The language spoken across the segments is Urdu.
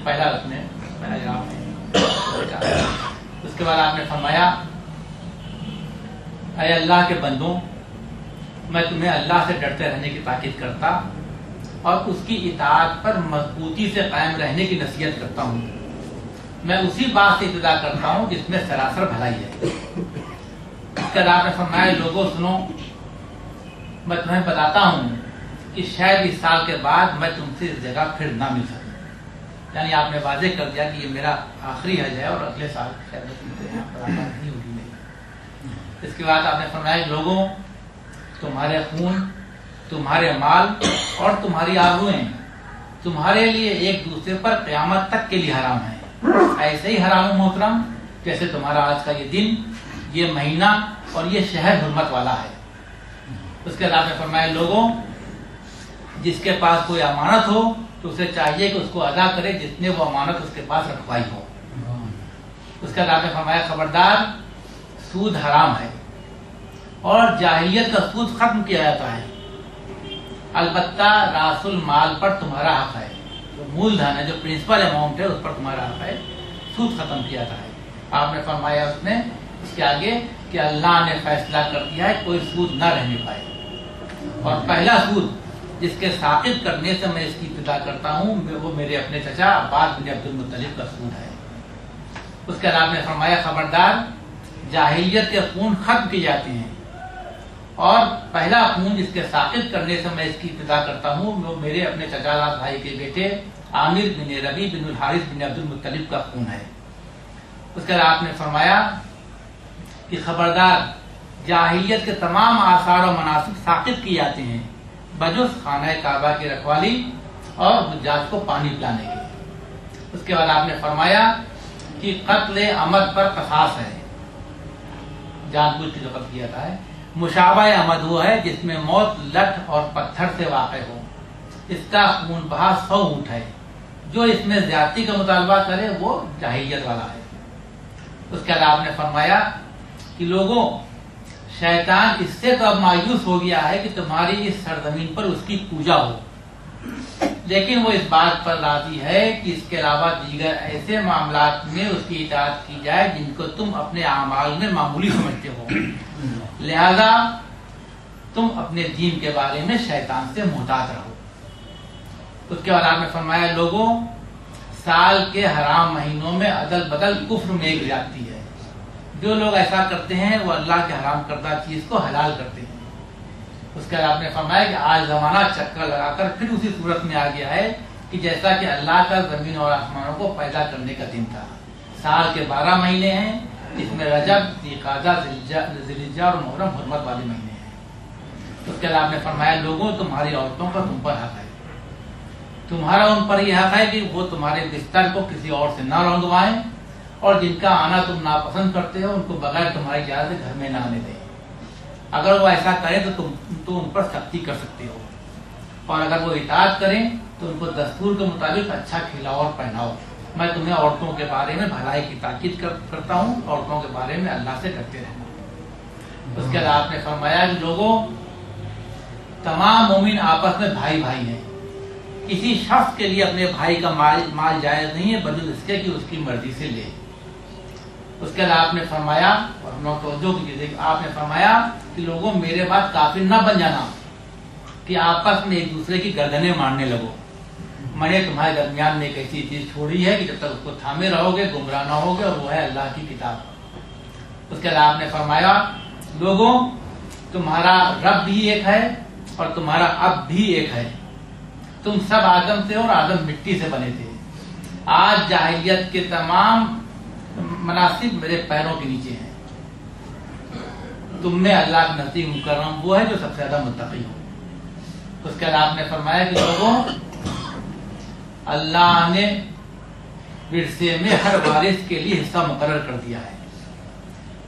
پہلا جواب ہے. اس کے بعد آپ نے فرمایا اے اللہ کے بندوں، میں تمہیں اللہ سے ڈرتے رہنے کی تاکید کرتا اور اس کی اطاعت پر مضبوطی سے قائم رہنے کی نصیحت کرتا ہوں. میں اسی بات سے ابتدا کرتا ہوں جس میں سراسر بھلائی ہے. اس کے بعد آپ نے فرمایا لوگوں سنو، میں تمہیں بتاتا ہوں کہ شاید اس سال کے بعد میں تم سے اس جگہ پھر نہ مل سکوں. یعنی آپ نے واضح کر دیا کہ یہ میرا آخری حج ہے اور اگلے سال شاید تم سے ملاقات نہیں ہوگی میری. اس کے بعد آپ نے فرمایا لوگوں، تمہارے خون، تمہارے مال اور تمہاری آبروئیں تمہارے لیے ایک دوسرے پر قیامت تک کے لیے حرام ہیں. ایسے ہی حرام و محترم جیسے تمہارا آج کا یہ دن، یہ مہینہ اور یہ شہر حرمت والا ہے. اس کے بعد نے فرمایا لوگوں، جس کے پاس کوئی امانت ہو تو اسے چاہیے کہ اس کو ادا کرے جس نے وہ امانت اس کے پاس رکھوائی ہو. اس کے بعد نے فرمایا خبردار، سود حرام ہے اور جاہلیت کا سود ختم کیا جاتا ہے. البتہ راس المال پر تمہارا حق ہے، جو مول دھن ہے، جو پرنسپل اماؤنٹ ہے، اس پر تمہارا حق ہے. سود ختم کیا جاتا ہے. آپ نے فرمایا اس کے آگے کہ اللہ نے فیصلہ کر دیا ہے کوئی سود نہ رہنے پائے. اور پہلا سود جس کے ساقط کرنے سے میں اس کی ابتدا کرتا ہوں وہ میرے اپنے چچا عباس بن عبد المطلب کا سود ہے. اس کے بعد آپ نے فرمایا خبردار، جاہلیت کے خون ختم کیے جاتے ہیں اور پہلا خون جس کے ساقط کرنے سے میں اس کی ابتدا کرتا ہوں وہ میرے اپنے چچا راز بھائی کے بیٹے عامر بن ربیع بن الحارث بن عبد المطلب کا خون ہے. اس کے بعد آپ نے فرمایا کہ خبردار، جاہلیت کے تمام آثار و مناسب ساقط کیے جاتے ہیں بجز خانہ کعبہ کی رکھوالی اور حجاج کو پانی پلانے کے. اس کے بعد آپ نے فرمایا کہ قتل عمد پر قصاص ہے، جان بوجھ کے جو قتل کیا جاتا ہے. مشابہ عمد وہ ہے جس میں موت لٹھ اور پتھر سے واقع ہو، اس کا خون بہا 100 اونٹ ہے. جو اس میں زیادتی کا مطالبہ کرے وہ جاہلیت والا ہے. اس کے بعد آپ نے فرمایا کہ لوگوں، شیطان اس سے تو اب مایوس ہو گیا ہے کہ تمہاری اس سرزمین پر اس کی پوجا ہو، لیکن وہ اس بات پر راضی ہے کہ اس کے علاوہ دیگر ایسے معاملات میں اس کی اطاعت کی جائے جن کو تم اپنے اعمال میں معمولی سمجھتے ہو. لہذا تم اپنے دین کے بارے میں شیطان سے محتاط رہو. اس کے بعد آپ نے فرمایا لوگوں، سال کے حرام مہینوں میں عدل بدل کفر میں ایک جاتی ہے. جو لوگ ایسا کرتے ہیں وہ اللہ کے حرام کردہ چیز کو حلال کرتے ہیں. اس کے بعد آپ نے فرمایا کہ آج زمانہ چکر لگا کر پھر اسی صورت میں آ گیا ہے کہ جیسا کہ اللہ کا زمین اور آسمانوں کو پیدا کرنے کا دن تھا. سال کے 12 مہینے ہیں، اس میں رجب، ذوالقعدہ، ذوالحجہ اور محرم حرمت والے مہینے ہیں. اس کے بعد آپ نے فرمایا لوگوں، تمہاری عورتوں کا تم پر حق ہے. تمہارا ان پر یہ حق ہے کہ وہ تمہارے بستر کو کسی اور سے نہ رنگوائیں اور جن کا آنا تم ناپسند کرتے ہو ان کو بغیر تمہاری اجازت گھر میں نہ آنے دیں. اگر وہ ایسا کریں تو تم ان پر سختی کر سکتے ہو، اور اگر وہ اطاعت کریں تو ان کو دستور کے مطابق اچھا کھلاؤ اور پہناؤ. میں تمہیں عورتوں کے بارے میں بھلائی کی تاکید کرتا ہوں، عورتوں کے بارے میں اللہ سے ڈرتے رہنا. اس کے بعد آپ نے فرمایا کہ لوگوں، تمام مومن آپس میں بھائی بھائی ہیں. کسی شخص کے لیے اپنے بھائی کا مال جائز نہیں ہے بجز اس کے کہ اس کی مرضی سے لے. اس کے بعد آپ نے فرمایا، اور ہم لوگ توجہ کیجیے، آپ نے فرمایا کہ لوگوں میرے بعد کافر نہ بن جانا کہ آپس میں ایک دوسرے کی گردنیں مارنے لگو. میں نے تمہارے درمیان میں ایک ایسی چیز چھوڑی ہے کہ جب تک اس کو تھامے رہو گے گمراہ نہ ہوگے، اور وہ ہے اللہ کی کتاب. اس کے بعد آپ نے فرمایا لوگوں، تمہارا رب بھی ایک ہے اور تمہارا اب بھی ایک ہے. تم سب آدم سے اور آدم مٹی سے بنے تھے. آج جاہلیت کے تمام مناسب میرے پیروں کے نیچے ہیں. تم میں اللہ کے نزدیک مکرم وہ ہے جو سب سے زیادہ متقی ہو. اس کے بعد آپ نے فرمایا کہ لوگوں، اللہ نے ورثے میں ہر وارث کے لیے حصہ مقرر کر دیا ہے.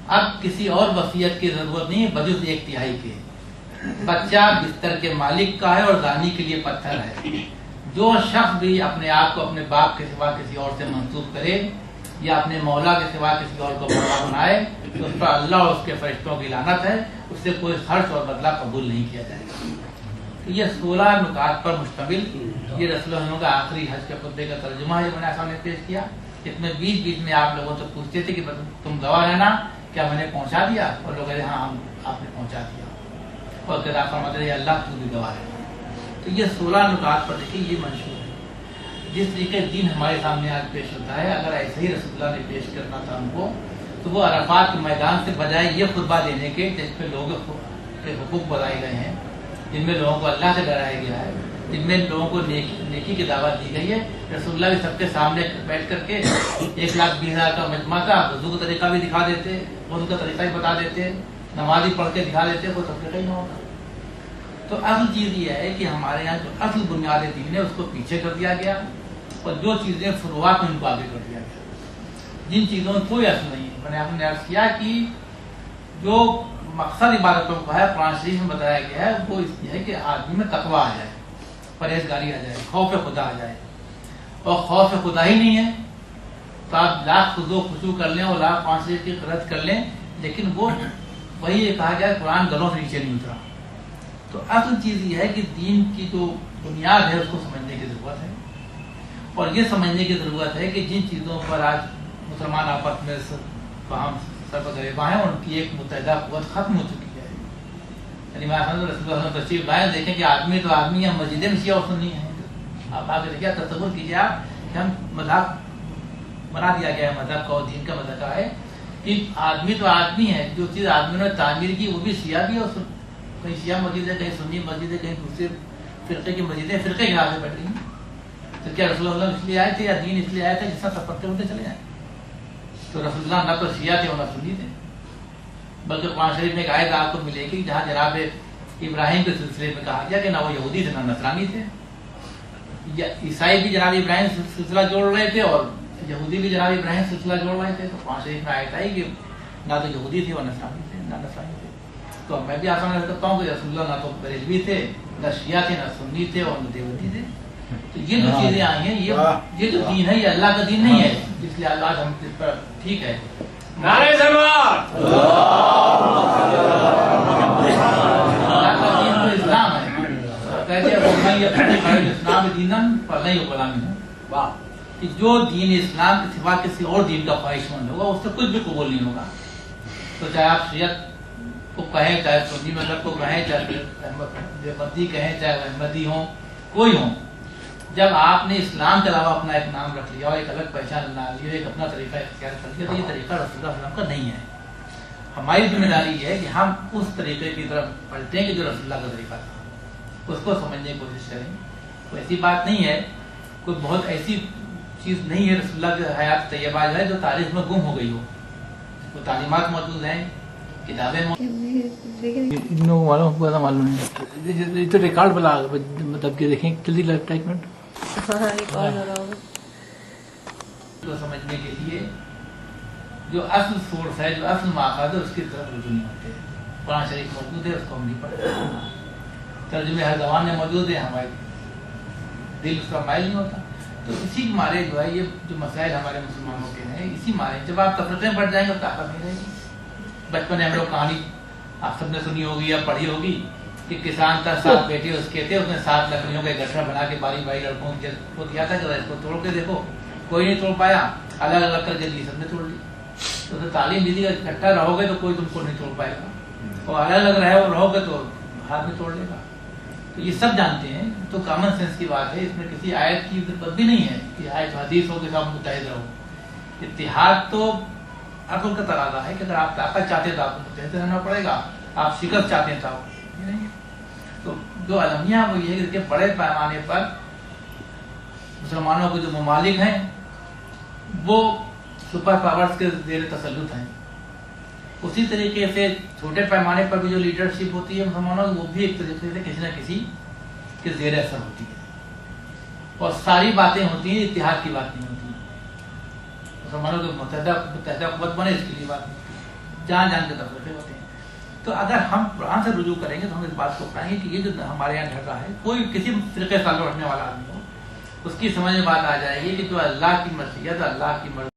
اب کسی اور وصیت کی ضرورت نہیں بجز 1/3 کے. بچہ بستر کے مالک کا ہے اور زانی کے لیے پتھر ہے. جو شخص بھی اپنے آپ کو اپنے باپ کے سوا کسی اور سے منسوب کرے یا اپنے مولا کے سوا کسی اور کو مولا بنائے تو اس پر اللہ اور اس کے فرشتوں کی لعنت ہے. اس سے کوئی خرچ اور بدلہ قبول نہیں کیا جائے گا. یہ 16 نکات پر مشتمل یہ رسول اللہ کا آخری حج کے خطبے کا ترجمہ ہے جو میں نے سامنے پیش کیا. اس میں بیچ بیچ میں آپ لوگوں سے پوچھتے تھے کہ تم گواہ رہنا کیا میں نے پہنچا دیا, اور لوگ کہتے ہاں آپ نے پہنچا دیا, اور پھر آپ فرماتے ہیں اللہ تو بھی گواہ ہے. تو یہ 16 نکات پر دیکھیے یہ منشور ہے. جس طریقے دین ہمارے سامنے آج پیش ہوتا ہے, اگر ایسے ہی رسول اللہ نے پیش کرنا تھا ہم کو, تو وہ عرفات کے میدان سے بجائے یہ خطبہ دینے کے جس پہ لوگوں کے حقوق بتائے گئے ہیں, جن میں لوگوں کو اللہ سے ڈرایا گیا ہے, جن میں لوگوں کو نیکی کی دعوت دی گئی ہے, رسول اللہ بھی سب کے سامنے بیٹھ کر کے 1,20,000 کا مجمع تھا, وضو کا طریقہ بھی دکھا دیتے, وضو کا طریقہ بھی بتا دیتے, نمازی پڑھ کے دکھا دیتے, کوئی تفریق ہی نہ ہوتا. تو اصل چیز یہ ہے کہ ہمارے یہاں جو اصل بنیاد دین ہے اس کو پیچھے کر دیا گیا, اور جو چیزیں فروعات میں ان کو آگے کر دیا گیا. جن چیزوں میں کوئی اصل نہیں ہے. میں نے آپ نے عرض کیا کہ جو مقصد عبادتوں کا ہے قرآن شریف میں بتایا گیا ہے وہ اس لیے ہے کہ آدمی میں تقویٰ آ جائے, پرہیزگاری آ جائے, خوف خدا آ جائے. اور خوف خدا ہی نہیں ہے تو آپ لاکھ خضوع خشوع کر لیں اور لاکھ قرآن شریف کی قرأت کر لیں, لیکن وہ وہی کہا گیا قرآن گلوں سے نیچے نہیں اترا. تو اصل چیز یہ ہے کہ دین کی جو بنیاد ہے اس کو سمجھنے کی ضرورت ہے, اور یہ سمجھنے کی ضرورت ہے کہ جن چیزوں پر آج مسلمان آپس میں فہم سربراہ ہیں ان کی ایک متحدہ قوت ختم ہو چکی ہے. یعنی میں رسول اللہ تشریف لائے دیکھیں کہ آدمی تو آدمی ہے, مسجدیں میں شیعہ اور سنی ہیں. آپ آگے دیکھیے, تصور کیجیے آپ کہ ہم مذہب بنا دیا گیا ہے, مذہب کا اور دین کا مذہب کا ہے کہ آدمی تو آدمی ہے, جو چیز آدمیوں نے تعمیر کی وہ بھی شیعہ بھی, اور کہیں شیعہ مسجد ہے, کہیں سنی مسجد ہے, کہیں دوسرے فرقے کی مسجدیں فرقے کے ہاتھ سے بیٹھ رہی ہیں. تو کیا رسول اللہ اس لیے آئے تھے یا دین اس لیے آئے تھے جس طرح تفرقے ہوتے چلے جائیں؟ تو رسول اللہ نہ تو شیعہ تھے اور نہ سنی تھے, بلکہ قرآن شریف میں ایک آیت آپ کو ملے گی جہاں جناب ابراہیم کے سلسلے میں کہا گیا کہ نہ وہ یہودی تھے نہ نصرانی تھے. عیسائی بھی جناب ابراہیم سلسلہ جوڑ رہے تھے اور یہودی بھی جناب ابراہیم سلسلہ جوڑ رہے تھے. تو قرآن شریف میں آیت آئی کہ نہ تو یہودی تھے اور نصرانی تھے نہ نصرانی تھے. تو میں بھی آسان کرتا ہوں کہ رسول اللہ نہ تو بریلوی تھے نہ شیعہ تھے نہ سنی تھے اور نہ دیوبندی تھے. تو یہ جو چیزیں آئی ہیں یہ جو دین ہے یہ اللہ کا دین نہیں ہے, اس لیے آج ہم اس پر ٹھیک ہے نعرہ سلوات اللہ کا دین تو اسلام ہے. اسلام دینن پر نہیں غلامی ہے کہ جو دین اسلام کے سوا کسی اور دین کا خواہش مند ہوگا اس سے کچھ بھی قبول نہیں ہوگا. تو چاہے آپ شیعت کو کہیں, چاہے سنی مذہب کو کہیں, چاہے دیوبندی کہیں, چاہے احمدی ہوں, کوئی ہوں, جب آپ نے اسلام کے علاوہ اپنا ایک نام رکھ لیا اور ایک الگ پہچان بنا لی, ایک اپنا طریقہ اختیار کر لیا, تو یہ طریقہ رسول اللہ صلی اللہ علیہ وسلم کا نہیں ہے. ہماری ذمہ داری یہ ہے کہ ہم اس طریقے کی طرف پلٹیں کہ جو رسول اللہ کا طریقہ تھا, اس کو سمجھنے کی کوشش کریں. کوئی ایسی بات نہیں ہے, کوئی بہت ایسی چیز نہیں ہے رسول اللہ کی حیات طیبہ جو ہے جو تاریخ میں گم ہو گئی ہو. وہ تعلیمات موجود ہیں, کتابیں معلوم ہے, تو ریکارڈ بلا مطلب کہ دیکھیں جلدی لگتا ہے ایک منٹ کو سمجھنے کے لیے جو اصل سورس ہے, جو اصل ماخذ ہے, اس کی طرف رجوع نہیں ہوتے. قرآن شریف موجود ہے, اس کو ہم نہیں پڑھتے, ترجمے ہر زبان میں موجود ہے, ہمارے دل اس کا مائل نہیں ہوتا. تو اسی مارے جو ہے یہ جو مسائل ہمارے مسلمانوں کے ہیں, اسی مارے جب آپ تفریقیں بڑھ جائیں گے تو طاقت نہیں رہے گی. بچپن میں ہم لوگ کہانی آپ سب نے سنی ہوگی یا پڑھی ہوگی کہ کسان کا 7 بیٹے اس کے تھے, اس نے 7 لکڑیوں کا گٹھڑا بنا کے باری باری لڑکوں کو دیا تھا کہ اس کو توڑ کے دیکھو. کوئی نہیں توڑ پایا, الگ الگ کر کے دی, سب نے توڑ لی. تو تعلیم دی کہ اکٹھا رہو گے تو کوئی تم کو نہیں توڑ پائے گا, اور الگ الگ رہو گے تو ہاتھ میں توڑ لے گا. تو یہ سب جانتے ہیں, تو کامن سینس کی بات ہے, اس میں کسی آیت کی ضرورت بھی نہیں ہے کہ آیت حدیث ہو کے سب متحد رہو. اتحاد تو عقل کا تقاضا ہے کہ اگر آپ طاقت چاہتے ہیں تو آپ کو متحد رہنا پڑے گا, آپ شکست چاہتے ہیں تو نہیں. تو جو المیہ وہ یہ ہے کہ بڑے پیمانے پر مسلمانوں کے جو ممالک ہیں وہ سپر پاورز کے زیر تسلط ہیں. اسی طریقے سے چھوٹے پیمانے پر بھی جو لیڈرشپ ہوتی ہے مسلمانوں کی, وہ بھی ایک طریقے سے کسی نہ کسی کے زیر اثر ہوتی ہے. اور ساری باتیں ہوتی ہیں, اتحاد کی بات نہیں ہوتی. مسلمانوں کے متحدہ قوت بنے اس کے لیے بات نہیں ہوتی, جان جان کے تفریقے ہوتے ہیں. تو اگر ہم قرآن سے رجوع کریں گے تو ہم اس بات کو پائیں گے کہ یہ جو ہمارے یہاں ڈھل رہا ہے, کوئی کسی فرقے سے رکھنے والا آدمی ہو, اس کی سمجھ میں بات آ جائے گی کہ جو اللہ کی مرضی ہے, اللہ کی مرضی